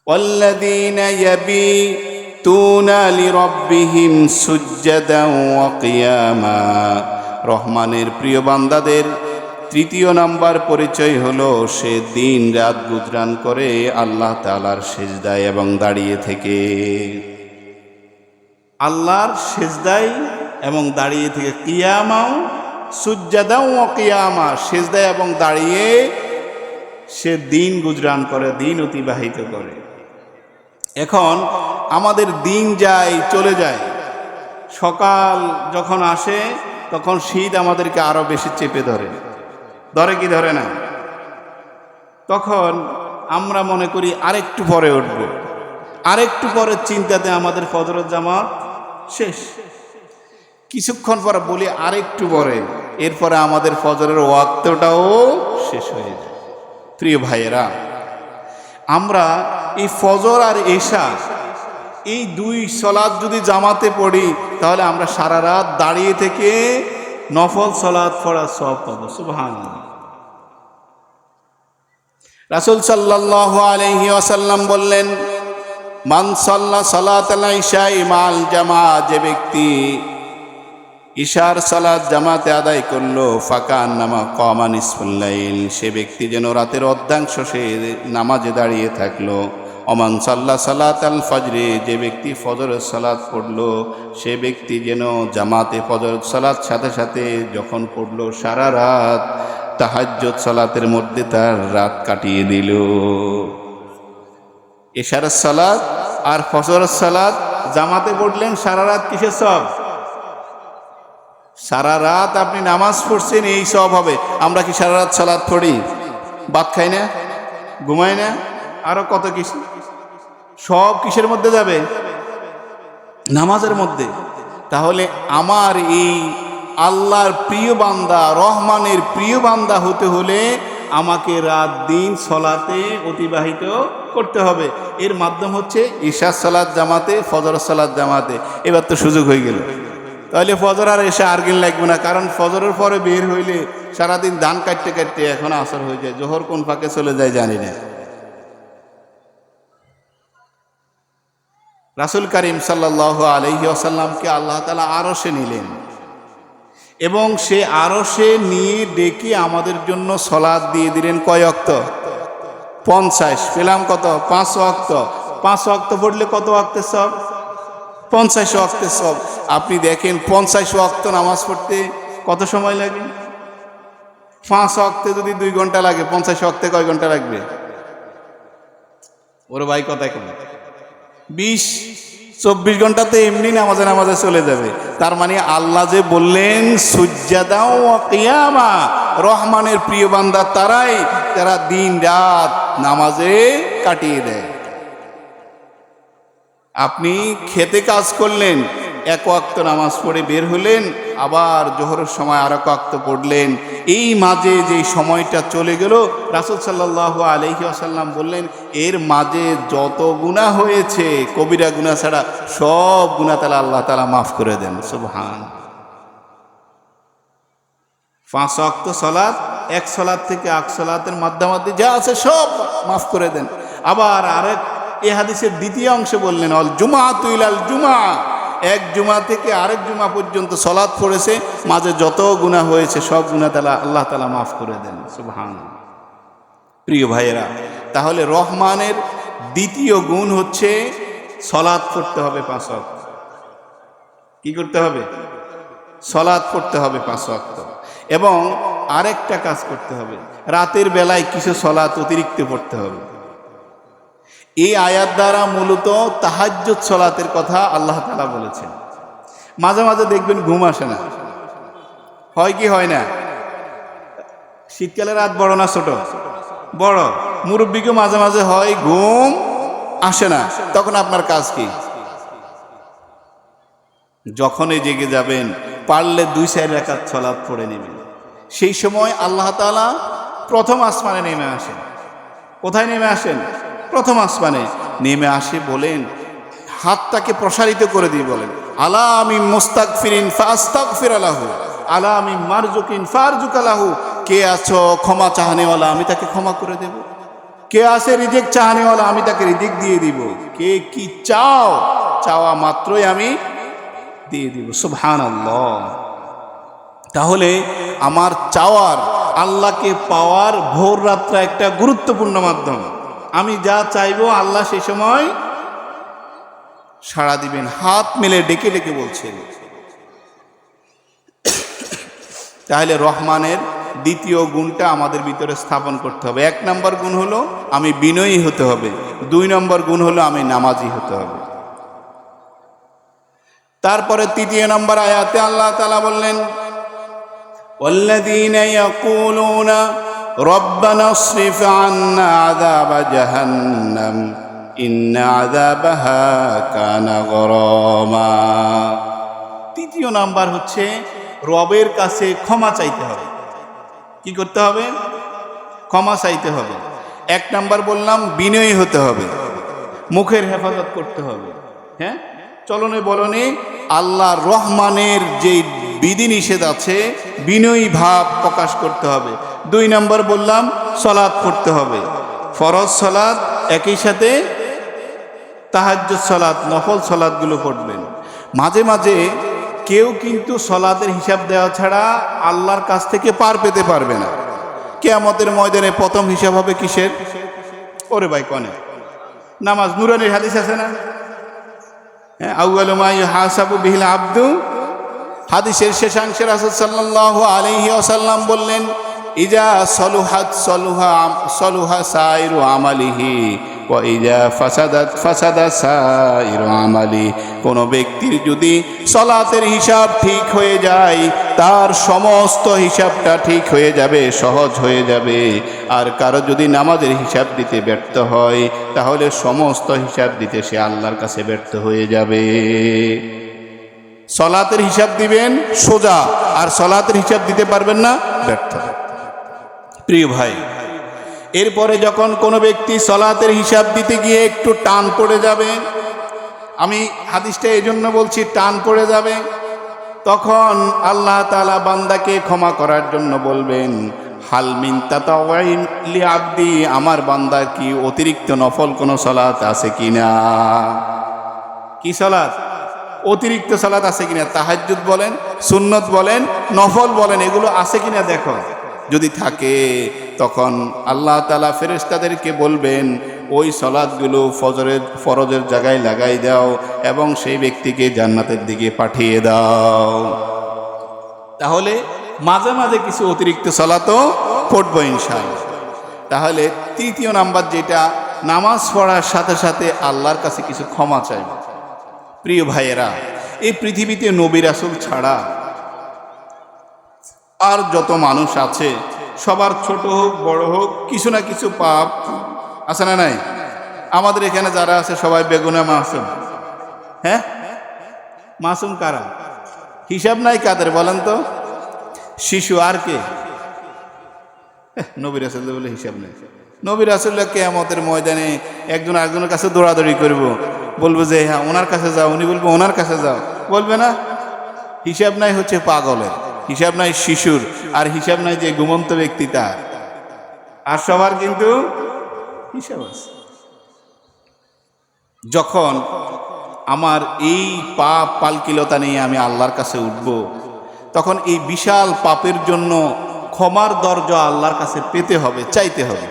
ওয়াল্লাযীনা ইয়াবীতুনা লিরাব্বিহিম সুজ্জাদান ওয়া কিয়ামা। রহমানের প্রিয় বান্দাদের তৃতীয় নাম্বার পরিচয় হলো সে দিন রাত গুজরান করে আল্লাহ তাআলার সিজদায় এবং দাঁড়িয়ে থেকে। আল্লাহর সিজদায় এবং দাঁড়িয়ে থেকে, কিয়ামাও সুজ্জাদাও ওয়া কিয়ামা, সিজদায় এবং দাঁড়িয়ে সে দিন গুজরান করে, দিন অতিবাহিত করে। এখন আমাদের দিন যায় চলে যায়, সকাল যখন আসে তখন শীত আমাদেরকে আরো বেশি চেপে ধরে, ধরে কি ধরে না? তখন আমরা মনে করি আরেকটু পরে উঠবো, আরেকটু পরের চিন্তাতে আমাদের ফজরের জামাত শেষ। কিছুক্ষণ পরে বলি আরেকটু পরে, এরপরে আমাদের ফজরের ওয়াক্তটাও শেষ হয়ে যায়। প্রিয় ভাইয়েরা, আমরা এই ফজর আর এশা এই দুই সালাত যদি জামাতে পড়ি তাহলে আমরা সারা রাত দাঁড়িয়ে থেকে নফল সালাত পড়ার সওয়াব পাবো। সুবহানাল্লাহ। রাসূল সাল্লাল্লাহু আলাইহি ওয়াসাল্লাম বললেন, মান সাল্লা সালাতাল ইশাই মাল জামাআত, যে ব্যক্তি ইশার সালাত জামাতে আদায় করলো, ফাকান্নামা কামা নিসফুল লাইল, সে ব্যক্তি যেন রাতের অর্ধাংশ সে নামাজে দাঁড়িয়ে থাকলো। ওমান সাল্লা সালাতাল ফজরে, যে ব্যক্তি ফজরের সালাত পড়লো, সে ব্যক্তি যেন জামাতে ফজরের সালাত সাথে সাথে যখন পড়লো সারা রাত তাহাজ্জুদ সালাতের মধ্যে তার রাত কাটিয়ে দিল। ইশার সালাত আর ফজরের সালাত জামাতে পড়লেন, সারা রাত কিসের সব? সারা রাত আপনি নামাজ পড়ছেন, এই সব হবে। আমরা কি সারা রাত সালাত পড়ি? ভাত খাই না, ঘুমাই না, আরো কত কিছু, সব কিসের মধ্যে যাবে? নামাজের মধ্যে। তাহলে আমার এই আল্লাহর প্রিয় বান্দা, রহমানের প্রিয় বান্দা হতে হলে আমাকে রাত দিন সালাতে অতিবাহিত করতে হবে। এর মাধ্যম হচ্ছে ইশার সালাত জামাতে, ফজর সালাত জামাতে। এবার তো সুযোগ হয়ে গেল, তাহলে ফজর আর এসে আর দিন লাগবে না, কারণ ফজরের পরে বের হইলে সারাদিন ধান কাটতে কাটতে এখন আসর হয়ে যায়, জোহর কোন ফাঁকে চলে যায় জানি না। রাসূল করিম সাল্লাল্লাহু আলাইহি ওয়াসাল্লামকে আল্লাহ তাআলা আরশে নিলেন এবং সে আরশে নিয়ে ডেকে আমাদের জন্য সালাত দিয়ে দিলেন। কয় ওয়াক্ত? 50। পেলাম কত? 5 ওয়াক্ত। 5 ওয়াক্ত পড়লে কত ওয়াক্তের সব? 50 ওয়াক্তের সব। আপনি দেখেন 50 ওয়াক্ত নামাজ পড়তে কত সময় লাগে? 5 ওয়াক্তে যদি 2 ঘন্টা লাগে, 50 ওয়াক্তে কয় ঘন্টা লাগবে? ওর ভাই কথায় কম, 20-24 ঘন্টাতে এমনি নামাজে নামাজে চলে যাবে। তার মানে আল্লাহ যে বললেন সুজ্জাদাও ওয়া কিয়ামা, রহমানের প্রিয় বান্দা তারাই যারা দিন রাত নামাজে কাটিয়ে দেয়। আপনি খেতে কাজ করলেন, 1 ওয়াক্ত নামাজ পড়ে বের হলেন, আবার জোহরের সময় আর 1 ওয়াক্ত পড়লেন, এই মাঝে যে সময়টা চলে গেল, রাসূল সাল্লাল্লাহু আলাইহি ওয়াসাল্লাম বললেন এর মাঝে যত গুনাহ হয়েছে কবিরা গুনাহ ছাড়া সব গুনাহ তাআলা আল্লাহ তাআলা মাফ করে দেন। সুবহান। 5 ওয়াক্ত সালাত, এক সালাত থেকে এক সালাতের মাঝামাঝি যা আছে সব মাফ করে দেন। আবার আরেক এই হাদিসের দ্বিতীয় অংশে বললেন আল জুমাআতু ইলাল জুমআ, এক জুমা থেকে আরেক জুমা পর্যন্ত সালাত পড়েছে, মাঝে যত গুনাহ হয়েছে সব গুনাহ তাআলা আল্লাহ তাআলা মাফ করে দেন। সুবহানাল্লাহ। প্রিয় ভাইয়েরা, তাহলে রহমানের দ্বিতীয় গুণ হচ্ছে সালাত পড়তে হবে 5 ওয়াক্ত। কি করতে হবে? সালাত পড়তে হবে 5 ওয়াক্ত। এবং আরেকটা কাজ করতে হবে, রাতের বেলায় কিছু সালাত অতিরিক্ত পড়তে হবে। এই আয়াত দ্বারা মূলত তাহাজ্জুদ সালাতের কথা আল্লাহ তাআলা বলেছেন। মাঝে মাঝে দেখবেন ঘুম আসে না, হয় কি হয় না? শীতকালে রাত বড় না ছোট? বড়। মুরব্বীকে মাঝে মাঝে হয় ঘুম আসে না, তখন আপনার কাজ কি? যখনই জেগে যাবেন পারলে 2-4 রাকাত সালাত পড়ে নেবেন। সেই সময় আল্লাহ তাআলা প্রথম আসমানে নেমে আসেন। কোথায় নেমে আসেন? প্রথম আসমানে নেমে আসে, বলেন হাতটাকে প্রসারিত করে দিয়ে বলেন আলা আমি মুস্তাগফিরিন ফাস্তাগফির লাহু, আলা আমি মারজুকিন ফারজুকা লাহু, কে আছো ক্ষমা চাহনেওয়ালা, আমি তাকে ক্ষমা করে দেব। কে আছে রিজিক চাহানিওয়ালা, আমি তাকে রিজিক দিয়ে দিব। কে কি চাও, চাওয়া মাত্রই আমি দিয়ে দিব। সুবহানাল্লাহ। তাহলে আমার চাওয়ার, আল্লাহকে পাওয়ার ভোর রাত্রা একটা গুরুত্বপূর্ণ মাধ্যম। আমি যা চাইবো আল্লাহ সেই সময় সাড়া দিবেন, হাত মেলে ডেকে ডেকে বলছেন। তাহলে রহমানের দ্বিতীয় গুণটা আমাদের ভিতরে স্থাপন করতে হবে। 1 নম্বর গুণ হলো আমি বিনয়ী হতে হবে, 2 নম্বর গুণ হলো আমি নামাজি হতে হবে। তারপরে 3 নম্বর আয়াতে আল্লাহ তাআলা বললেন, ওয়াল্লাযীনা ইয়াকুলুনা রব্বানা ইসরিফ আন্না আযাবা জাহান্নাম ইন্না আযাবাহা কানা গরামা। 3 নাম্বার হচ্ছে রবের কাছে ক্ষমা চাইতে হবে। কি করতে হবে? ক্ষমা চাইতে হবে। 1 নাম্বার বললাম বিনয়ী হতে হবে, মুখের হেফাজত করতে হবে। হ্যাঁ, চলনে বলনে আল্লাহ রহমানের যে বিধিনিষেধ আছে বিনয়ী ভাব প্রকাশ করতে হবে। 2 নাম্বার বললাম সালাত পড়তে হবে, ফরজ সালাত, একই সাথে তাহাজ্জুদ সালাত, নফল সালাতগুলো পড়বেন। মাঝে মাঝে কেউ কিন্তু সালাতের হিসাব দেওয়া ছাড়া আল্লাহর কাছ থেকে পার পেতে পারবে না। কিয়ামতের ময়দানে প্রথম হিসাব হবে কিসের? ওরে ভাই কনে নামাজ। নূরানির হাদিস আছে না, আউয়ালু মা ইউহাসাবু বিহিল আবদু। হাদিসের শেষাংশে রাসূল সাল্লাল্লাহু আলাইহি ওয়াসাল্লাম বললেন, ইজা সলুহাত সলুহা সাইরু আমালিহি ওয়া ইজা ফাসাদাত ফাসাদা সাইরু আমালি। কোনো ব্যক্তির যদি সালাতের হিসাব ঠিক হয়ে যায় তার সমস্ত হিসাবটা ঠিক হয়ে যাবে, সহজ হয়ে যাবে। আর কারো যদি নামাজের হিসাব দিতে ব্যর্থ হয় তাহলে সমস্ত হিসাব দিতে সে আল্লাহর কাছে ব্যর্থ হয়ে যাবে। সালাতের হিসাব দিবেন সোজা, আর সালাতের হিসাব দিতে পারবেন না, ব্যর্থ। প্রিয় ভাই, এরপরে যখন কোনো ব্যক্তি সালাতের হিসাব দিতে গিয়ে একটু টান পড়ে যাবে, আমি হাদিসটা এই জন্য বলছি টান পড়ে যাবে, তখন আল্লাহ তাআলা বান্দাকে ক্ষমা করার জন্য বলবেন, হাল মিন তাতাওয়িন লি আবদি, আমার বান্দার কি অতিরিক্ত নফল কোনো সালাত আছে কিনা? কি সালাত? অতিরিক্ত সালাত আছে কিনা? তাহাজ্জুদ বলেন, সুন্নত বলেন, নফল বলেন, এগুলো আছে কিনা দেখো। যদি থাকে তখন আল্লাহ তাআলা ফেরেশতাদেরকে বলবেন ওই সালাতগুলো ফরজের জায়গায় লাগাই দাও এবং সেই ব্যক্তিকে জান্নাতের দিকে পাঠিয়ে দাও। তাহলে মাঝে মাঝে কিছু অতিরিক্ত সালাতও পড়বো ইনশাআল্লাহ। তাহলে 3 নাম্বার যেটা, নামাজ পড়ার সাথে সাথে আল্লাহর কাছে কিছু ক্ষমা চাইবে। প্রিয় ভাইয়েরা, এই পৃথিবীতে নবী রাসূল ছাড়া আর যত মানুষ আছে সবার ছোট হোক বড় হোক কিছু না কিছু পাপ আছে না নাই? আমাদের এখানে যারা আছে সবাই বেগুনা মাসুম। হ্যাঁ, মাসুম কারা? হিসাব নাই কাদের বলেন তো? শিশু আর কে? নবী রাসূল বলে হিসাব নেই। নবী রাসূলরা কিয়ামতের ময়দানে একজন আরেকজনের কাছে দৌড়াদৌড়ি করব, বলবো যে হ্যাঁ ওনার কাছে যাও, উনি বলবো ওনার কাছে যাও, বলবে না? হিসাব নাই হচ্ছে পাগলের, হিসাব নাই শিশুর, আর হিসাব নাই যে ঘুমন্ত ব্যক্তি তার। আর সবার কিন্তু হিসাব আছে। যখন আমার এই পাপ পালকিলতা নিয়ে আমি আল্লাহর কাছে উঠব, তখন এই বিশাল পাপের জন্য ক্ষমার দরজা আল্লাহর কাছে পেতে হবে, চাইতে হবে।